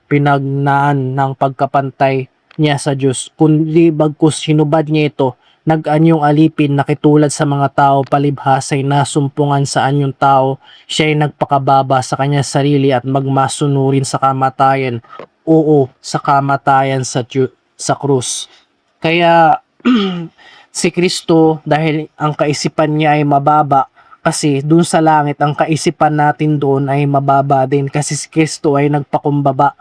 pinagnaan ng pagkapantay niya sa Diyos, kundi bagkus hinubad niya ito, nag-anyong alipin, nakitulad sa mga tao, palibhasay nasumpungan sa anyong tao, siya ay nagpakababa sa kanya sarili at magmasunurin sa kamatayan, sa kamatayan sa krus. Kaya si Kristo, dahil ang kaisipan niya ay mababa, kasi dun sa langit ang kaisipan natin doon ay mababa din, kasi si Kristo ay nagpakumbaba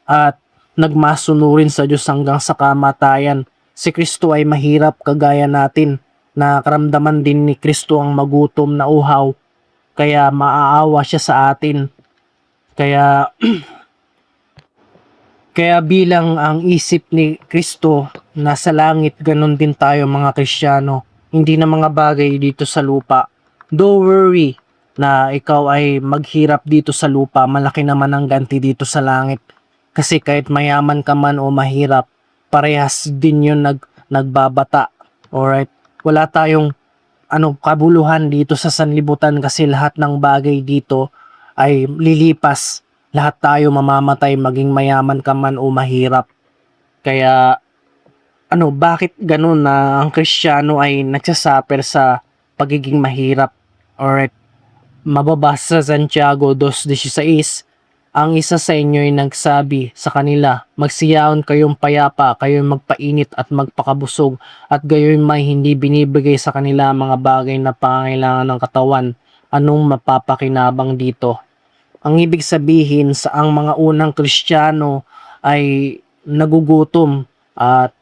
at nagmasunurin sa Diyos hanggang sa kamatayan. Si Kristo ay mahirap kagaya natin, na karamdaman din ni Kristo ang magutom na uhaw, kaya maaawa siya sa atin. Kaya kaya bilang ang isip ni Kristo nasa langit, ganun din tayo mga Kristiyano, hindi na mga bagay dito sa lupa. Don't worry na ikaw ay maghirap dito sa lupa, malaki naman ang ganti dito sa langit. Kasi kahit mayaman ka man o mahirap, parehas din yun nagbabata. Alright? Wala tayong kabuluhan dito sa sanlibutan kasi lahat ng bagay dito ay lilipas. Lahat tayo mamamatay, maging mayaman ka man o mahirap. Kaya bakit ganun na ang Kristiyano ay nagsasuffer sa pagiging mahirap? Alright? Mababasa sa Santiago 2:16, ang isa sa inyo ay nagsabi sa kanila, magsiyaon kayong payapa, kayong magpainit at magpakabusog, at gayon may hindi binibigay sa kanila mga bagay na pangangailangan ng katawan. Anong mapapakinabang dito? Ang ibig sabihin sa ang mga unang Kristiyano ay nagugutom at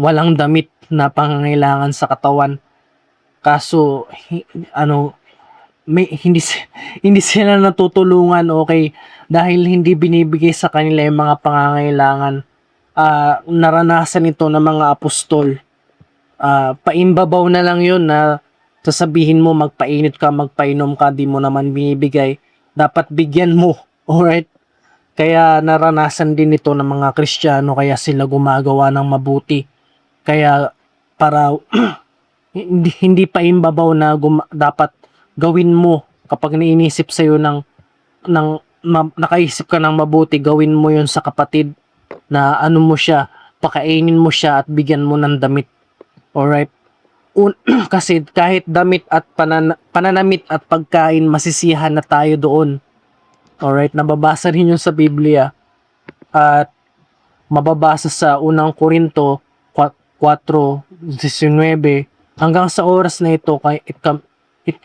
walang damit na pangangailangan sa katawan. Kaso hindi hindi sila natutulungan, okay, dahil hindi binibigay sa kanila yung mga pangangailangan. Naranasan ito ng mga apostol. Paimbabaw na lang yun na sasabihin mo magpainit ka, magpainom ka, di mo naman binibigay. Dapat bigyan mo. Alright? Kaya naranasan din ito ng mga Kristiyano, kaya sila gumagawa ng mabuti. Kaya para hindi paimbabaw na dapat gawin mo kapag nainisip sa iyo nakaisip ka ng mabuti, gawin mo yon sa kapatid na ano mo siya, pakainin mo siya at bigyan mo ng damit. Alright? Kasi kahit damit at pananamit at pagkain, masisiyahan na tayo doon. Alright? Nababasa rin yun sa Biblia. At mababasa sa unang Korinto 4:19 hanggang sa oras na ito,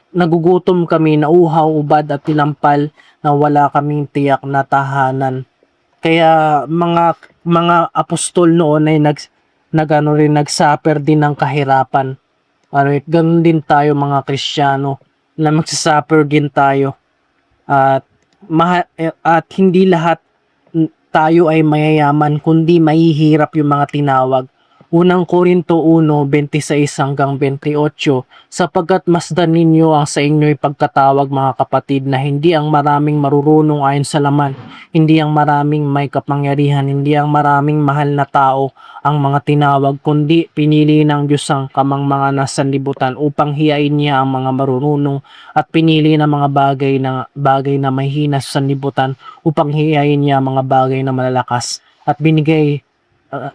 nagugutom kami, nauhaw, ubad at tinampal na wala kaming tiyak na tahanan. Kaya mga apostol noon ay nagsuffer din ng kahirapan. Alright, ganun din tayo mga Kristiyano na magsasuffer din tayo. At hindi lahat tayo ay mayayaman, kundi mahihirap yung mga tinawag. Unang Korinto 1:26 hanggang 28, sapagkat masdan ninyo ang sa inyo'y pagkatawag, mga kapatid, na hindi ang maraming marurunong ayon sa laman, hindi ang maraming may kapangyarihan, hindi ang maraming mahal na tao ang mga tinawag, kundi pinili ng Diyos ang mga nasa libutan upang hiyain niya ang mga marurunong, at pinili ng mga bagay na mahina sa sanlibutan upang hiyain niya ang mga bagay na malalakas, at binigay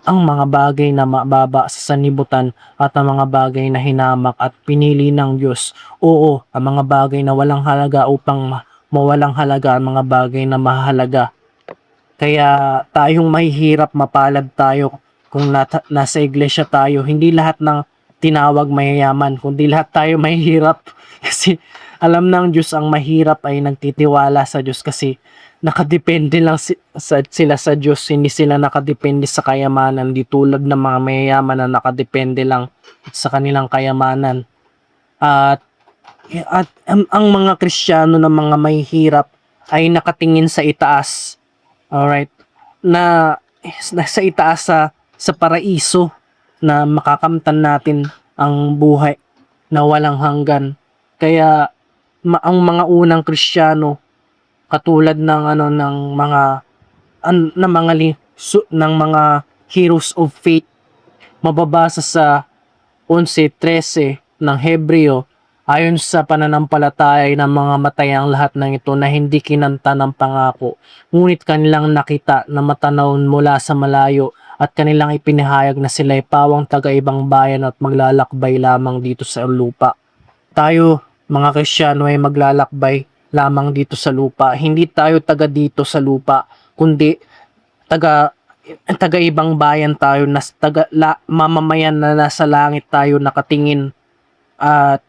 ang mga bagay na mababa sa sanlibutan at ang mga bagay na hinamak, at pinili ng Diyos, oo, ang mga bagay na walang halaga upang mawalang halaga ang mga bagay na mahalaga. Kaya tayong mahihirap, mapalad tayo kung nasa iglesia tayo. Hindi lahat ng tinawag mayayaman, kundi lahat tayo mahihirap. Kasi alam ng Diyos ang mahirap ay nagtitiwala sa Diyos, kasi nakadepende lang sila sa Diyos, hindi sila nakadepende sa kayamanan, di tulad ng mga mayayaman na nakadepende lang sa kanilang kayamanan. At ang mga Kristiyano na mga mahihirap ay nakatingin sa itaas. Alright? Na sa itaas, sa paraiso, na makakamtan natin ang buhay na walang hanggan. Kaya ang mga unang Kristiyano, katulad ng mga heroes of faith, mababasa sa 11:13 ng Hebreo, ayon sa pananampalataya ng mga matayang lahat ng ito na hindi kinanta ng pangako, ngunit kanilang nakita na matanaw mula sa malayo, at kanilang ipinahayag na sila'y pawang taga-ibang bayan at maglalakbay lamang dito sa lupa. Tayo, mga Kristiyano, ay maglalakbay lamang dito sa lupa. Hindi tayo taga dito sa lupa, kundi taga-ibang bayan tayo, mamamayan na nasa langit tayo nakatingin, at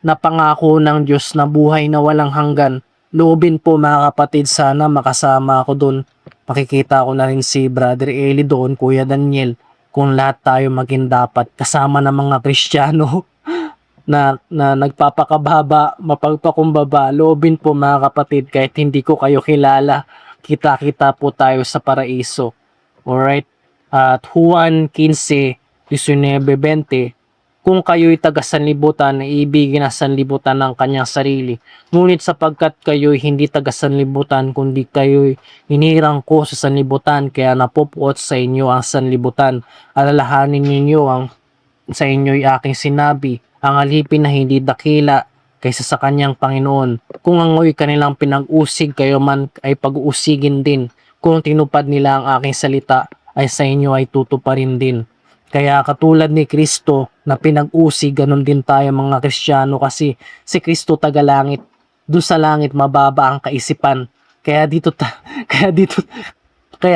napangako ng Diyos na buhay na walang hanggan. Loobin po, mga kapatid, sana makasama ako doon. Makikita ko na rin si Brother Eli doon, Kuya Daniel, kung lahat tayo maging dapat kasama ng mga Kristiyano na nagpapakababa, mapagpakumbaba. Loobin po, mga kapatid, kahit hindi ko kayo kilala, kita-kita po tayo sa paraiso. Alright? At Juan 15:19-20, kung kayo'y taga-sanlibutan, ibigin na sanlibutan ng kanyang sarili. Ngunit sapagkat kayo'y hindi taga-sanlibutan, kundi kayo'y hinirang ko sa sanlibutan, kaya napupuot sa inyo ang sanlibutan. Alalahanin ninyo ang sa inyo'y aking sinabi, ang alipin na hindi dakila kaysa sa kanyang Panginoon. Kung angoy kanilang pinag-usig, kayo man ay pag-uusigin din. Kung tinupad nila ang aking salita, ay sa inyo ay tutuparin din. Kaya katulad ni Kristo na pinag-usig, ganun din tayo mga Kristiyano, kasi si Kristo taga-langit. Doon sa langit mababa ang kaisipan. Kaya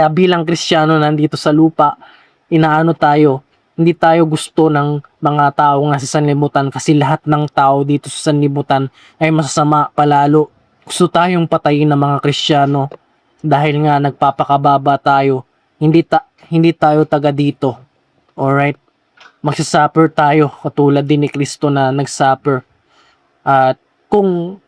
bilang Kristiyano nandito sa lupa, inaano tayo, hindi tayo gusto ng mga tao nga sa sanlibutan, kasi lahat ng tao dito sa sanlibutan ay masasama palalo. gusto tayong patayin ng mga Kristiyano dahil nga nagpapakababa tayo. Hindi tayo taga dito. Alright? Magsasuffer tayo katulad din ni Kristo na nagsuffer. At kung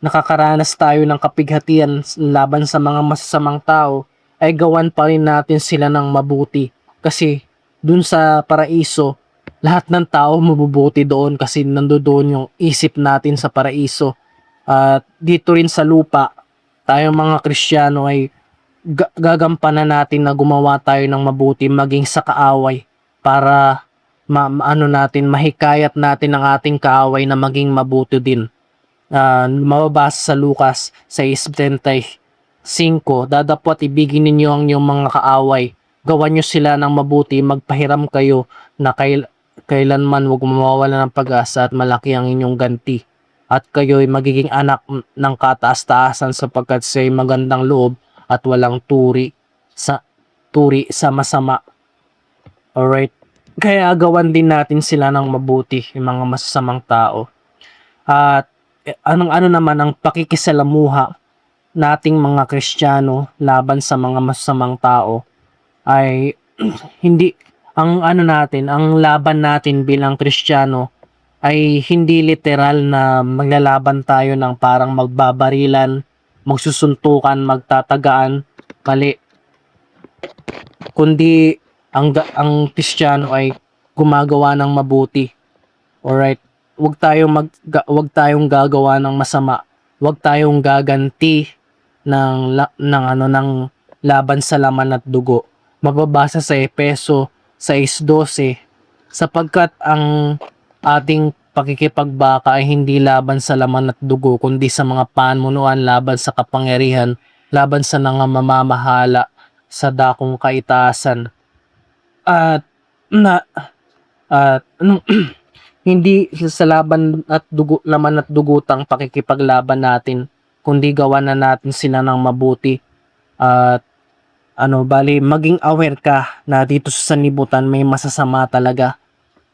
nakakaranas tayo ng kapighatian laban sa mga masasamang tao, ay gawan pa rin natin sila ng mabuti. Kasi dun sa paraiso, lahat ng tao mabubuti doon kasi nandoon yung isip natin sa paraiso. At dito rin sa lupa, tayong mga Kristiyano ay gagampanan natin na gumawa tayo ng mabuti maging sa kaaway para maano natin, mahikayat natin ang ating kaaway na maging mabuti din. Mababasa sa Lucas 6:35, dadapot ibigin ninyo ang inyong mga kaaway, gawan nyo sila ng mabuti, magpahiram kayo na kailanman huwag mawawala ng pag-asa at malaki ang inyong ganti. At kayo'y magiging anak ng kataas-taasan sapagkat siya'y magandang loob at walang turi sa masama. Alright? Kaya gawan din natin sila ng mabuti, yung mga masasamang tao. At ano naman ang pakikisalamuha nating mga Kristiyano laban sa mga masasamang tao ay hindi ang laban natin bilang Kristiyano ay hindi literal na maglalaban tayo ng parang magbabarilan, magsusuntukan, magtatagaan, mali. Kundi ang Kristiyano ay gumagawa ng mabuti. Alright? Wag tayong gagawa ng masama. Wag tayong gaganti ng laban sa laman at dugo. Mababasa sa Efeso 6:12, sapagkat ang ating pakikipagbaka ay hindi laban sa laman at dugo kundi sa mga panunuan, laban sa kapangyarihan, laban sa nangamamahala sa dakong kaitaasan. At na at hindi sa laban at laman at dugutang pakikipaglaban natin, kundi gawa na natin sila ng mabuti. At bali maging aware ka na dito sa sanlibutan may masasama talaga.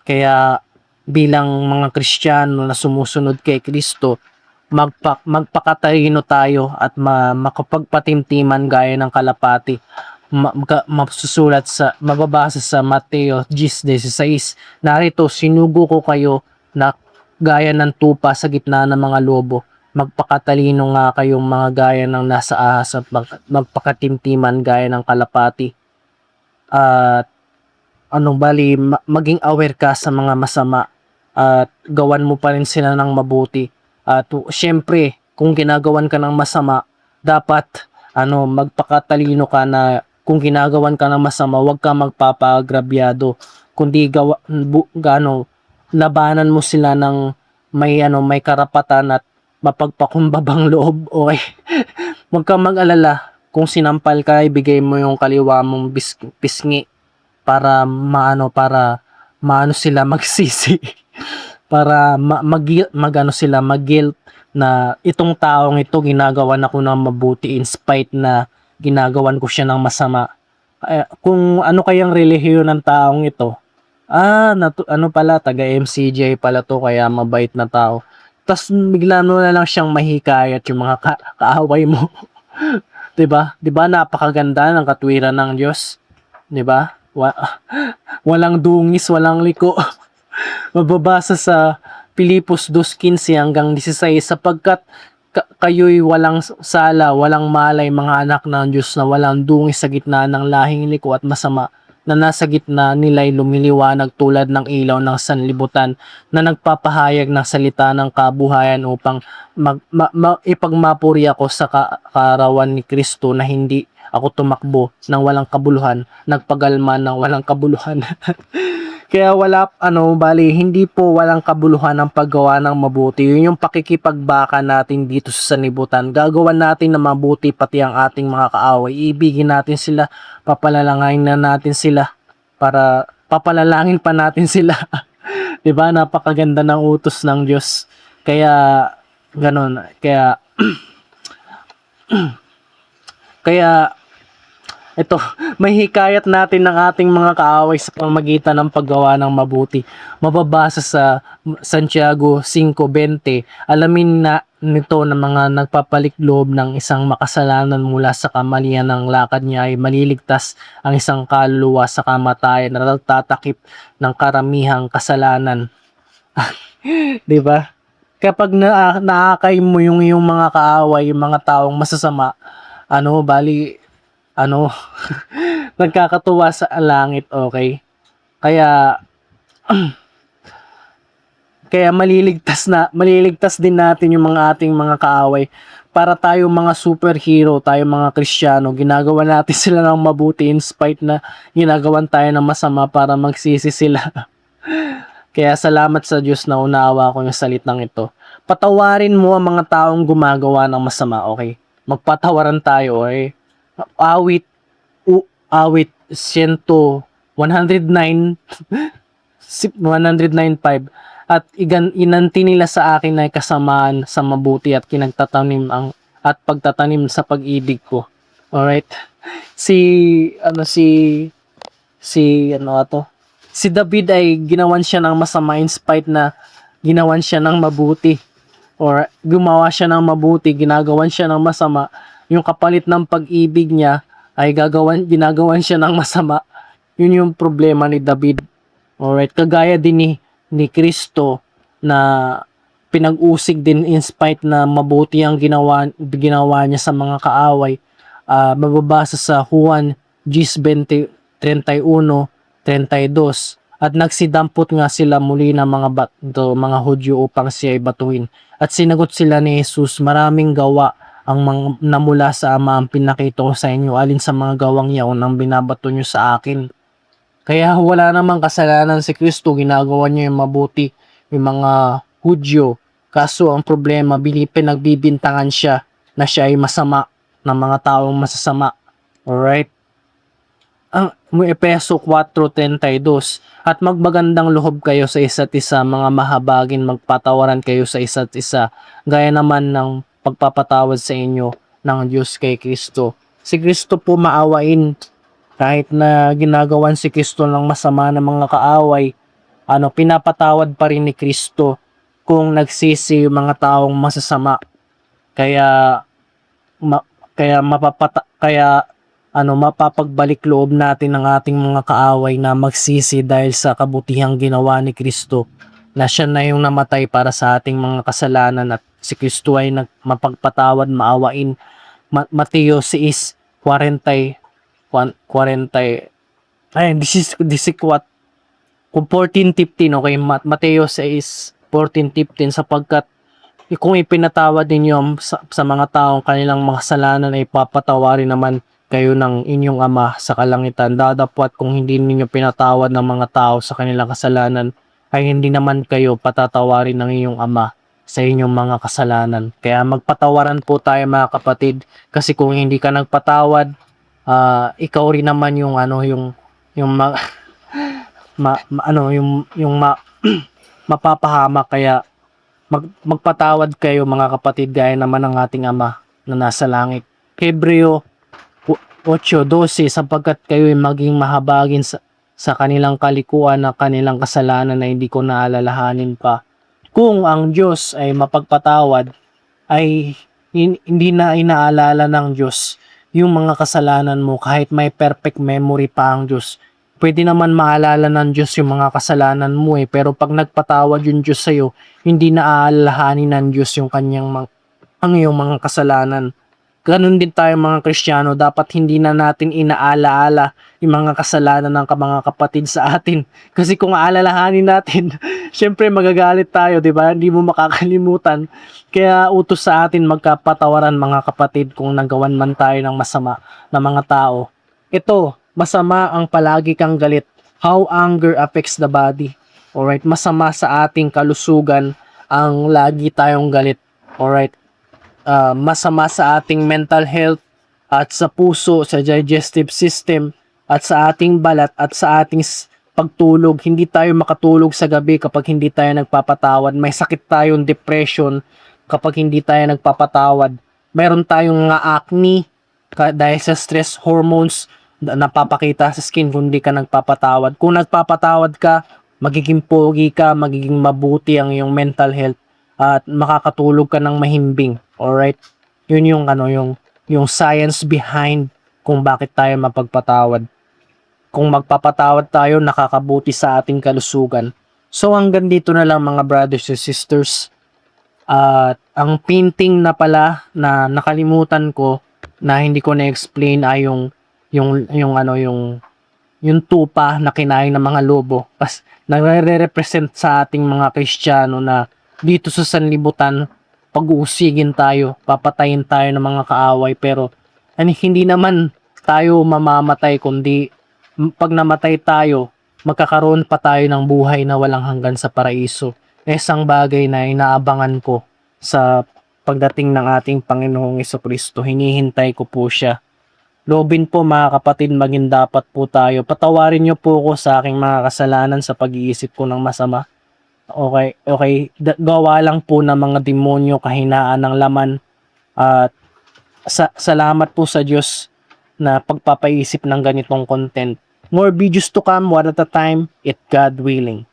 Kaya bilang mga Kristiyano na sumusunod kay Kristo, magpakatalino tayo at makapagpatimtiman gaya ng kalapati. Mababasa sa Mateo 10:16, narito sinugo ko kayo na gaya ng tupa sa gitna ng mga lobo. Magpakatalino nga kayong mga gaya ng nasa ahas at magpakatimtiman gaya ng kalapati. At bali maging aware ka sa mga masama at gawan mo pa rin sila ng mabuti. At syempre, kung ginagawan ka ng masama, dapat magpakatalino ka na kung ginagawan ka ng masama, huwag ka magpapaagrabyado, kundi labanan mo sila ng may karapatan at mapagpakumbabang loob. Okay? Huwag kang mag-alala, kung sinampal ka, ibigay mo yung kaliwa mong pisngi para maano sila magsisi. Para sila mag-guilt na itong taong ito ginagawan ako ng mabuti in spite na ginagawan ko siya ng masama. Kung ano kayang relihiyon ng taong ito, pala, taga MCJ pala to, kaya mabait na tao. Tas bigla mo na lang siyang mahikayat yung mga kaaway mo. 'Di ba? 'Di ba napakaganda ng katwiran ng Diyos? 'Di ba? Walang dungis, walang liko. Mababasa sa Pilipos 2:15 hanggang 16, sapagkat kayo'y walang sala, walang malay, mga anak ng Diyos na walang dungis sa gitna ng lahing liko at masama, na nasa gitna nila'y lumiliwanag tulad ng ilaw ng sanlibutan na nagpapahayag ng salita ng kabuhayan upang ipagmapuri ako sa kaarawan ni Kristo na hindi ako tumakbo ng walang kabuluhan, nagpagalma ng walang kabuluhan. Kaya bali, hindi po walang kabuluhan ang paggawa ng mabuti. Yun yung pakikipagbaka natin dito sa sanlibutan. Gagawan natin ng mabuti pati ang ating mga kaaway. Ibigin natin sila, papalalangin na natin sila, para papalalangin pa natin sila. 'Di ba? Napakaganda ng utos ng Diyos. Kaya ganun. Kaya Ito, may hikayat natin ng ating mga kaaway sa pamamagitan ng paggawa ng mabuti. Mababasa sa Santiago 5:20. Alamin na nito na mga nagpapalikloob ng isang makasalanan mula sa kamalian ng lakad niya ay maliligtas ang isang kaluluwa sa kamatayan na nagtatakip ng karamihang kasalanan. 'Di ba? Kapag naakay mo yung iyong mga kaaway, yung mga taong masasama, bali, ano, nagkakatuwa sa langit, okay? Kaya, kaya maliligtas din natin yung mga ating mga kaaway para tayo mga superhero, tayo mga Kristiyano, ginagawa natin sila ng mabuti in spite na ginagawan tayo ng masama para magsisi sila. Kaya salamat sa Diyos na unawa ko yung salitang ito. Patawarin mo ang mga taong gumagawa ng masama, okay? Magpatawaran tayo, okay? Awit, awit, 109, 109.5. At inanti nila sa akin ay kasamaan sa mabuti at kinagtatanim at pagtatanim sa pag-ibig ko. Alright? Si David ay ginawan siya ng masama in spite na ginawan siya ng mabuti, or gumawa siya ng mabuti, ginagawan siya ng masama. Yung kapalit ng pag-ibig niya ay ginagawan siya ng masama. Yun yung problema ni David. Alright, kagaya din ni Kristo na pinag-usig din in spite na mabuti ang ginawa niya sa mga kaaway. Mababasa sa Juan 10:31-32. At nagsidampot nga sila muli ng mga Hudyo upang siya ay batuhin. At sinagot sila ni Jesus, maraming gawa ang namula sa Ama ang pinakita ko sa inyo, alin sa mga gawang yaon ang binabato nyo sa akin. Kaya wala namang kasalanan si Kristo, ginagawa niya yung mabuti, yung mga Hudyo. Kaso ang problema, pinagbibintangan siya na siya ay masama, ng mga taong masasama. Alright? Ang Efeso 4:32, at magmagandang loob kayo sa isa't isa, mga mahabagin, magpatawaran kayo sa isa't isa, gaya naman ng pagpapatawad sa inyo ng Diyos kay Kristo. Si Kristo po maawain, kahit na ginagawan si Kristo ng masama ng mga kaaway, pinapatawad pa rin ni Kristo kung nagsisi yung mga taong masasama. Kaya mapapagbalik loob natin ng ating mga kaaway na magsisi dahil sa kabutihang ginawa ni Kristo, na siya na yung namatay para sa ating mga kasalanan, at si Kristo ay mapagpatawad, maawain. Mateo 6:40, this is 14:15, okay? Mateo 6:14-15, sapagkat kung ipinatawad ninyo sa mga taong kanilang mga kasalanan, ay papatawarin naman kayo ng inyong Ama sa kalangitan. Dadapwat kung hindi ninyo pinatawad ng mga tao sa kanilang kasalanan, ay hindi naman kayo patatawarin ng inyong Ama sa inyong mga kasalanan. Kaya magpatawaran po tayo, mga kapatid, kasi kung hindi ka nagpatawad, ikaw rin naman yung mapapahamak. Kaya magpatawad kayo, mga kapatid, gaya naman ng ating Ama na nasa langit. Hebreo 8:12, sapagkat kayo ay maging mahabagin sa kanilang kalikuan na kanilang kasalanan na hindi ko naalalahanin pa. Kung ang Diyos ay mapagpatawad, ay hindi na inaalala ng Diyos yung mga kasalanan mo. Kahit may perfect memory pa ang Diyos, pwede naman maalala ng Diyos yung mga kasalanan mo, pero pag nagpatawad yung Diyos sa'yo, hindi na aalalahanin ng Diyos yung ang iyong mga kasalanan. Ganun din tayo, mga Kristiyano, dapat hindi na natin inaalaala yung mga kasalanan ng mga kapatid sa atin. Kasi kung aalalahanin natin, syempre magagalit tayo, di ba? Hindi mo makakalimutan. Kaya utos sa atin magkapatawaran, mga kapatid, kung nagawan man tayo ng masama na mga tao. Ito, masama ang palagi kang galit. How anger affects the body. Alright, masama sa ating kalusugan ang lagi tayong galit. Alright. Masama sa ating mental health, at sa puso, sa digestive system, at sa ating balat, at sa ating pagtulog. Hindi tayo makatulog sa gabi kapag hindi tayo nagpapatawad. May sakit tayong depression kapag hindi tayo nagpapatawad. Mayroon tayong acne dahil sa stress hormones, napapakita sa skin kung di ka nagpapatawad. Kung nagpapatawad ka, magiging pogi ka, magiging mabuti ang iyong mental health at makakatulog ka ng mahimbing. Alright? Yun yung yung science behind kung bakit tayo mapagpatawad. Kung magpapatawad tayo, nakakabuti sa ating kalusugan. So hanggang dito na lang mga brothers and sisters. At ang painting na pala na nakalimutan ko na hindi ko na-explain ay yung tupa na kinain ng mga lobo. Pas nagre-represent sa ating mga Kristiyano na dito sa sanlibutan pag-uusigin tayo, papatayin tayo ng mga kaaway pero hindi naman tayo mamamatay kundi pag namatay tayo, magkakaroon pa tayo ng buhay na walang hanggan sa paraiso. Isang bagay na inaabangan ko sa pagdating ng ating Panginoong Kristo. Hinihintay ko po siya. Loobin po mga kapatid, maging dapat po tayo. Patawarin niyo po ako sa aking mga kasalanan sa pag-iisip ko ng masama. Okay. Gawa lang po ng mga demonyo, kahinaan ng laman. At salamat po sa Diyos na pagpapaisip ng ganitong content. More videos to come, one at a time, it God willing.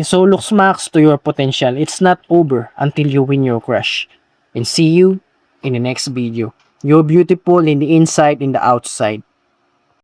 So look max to your potential. It's not over until you win your crush. And see you in the next video. You're beautiful in the inside and the outside.